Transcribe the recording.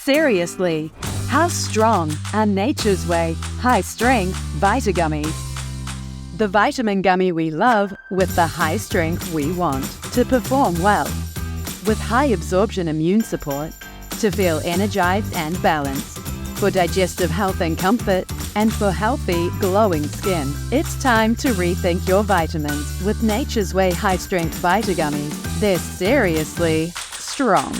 Seriously, how strong are Nature's Way high-strength Vita Gummies? The vitamin gummy we love with the high strength we want to perform well, with high absorption immune support, to feel energized and balanced, for digestive health and comfort, and for healthy, glowing skin. It's time to rethink your vitamins with Nature's Way high-strength Vita Gummies. They're seriously strong.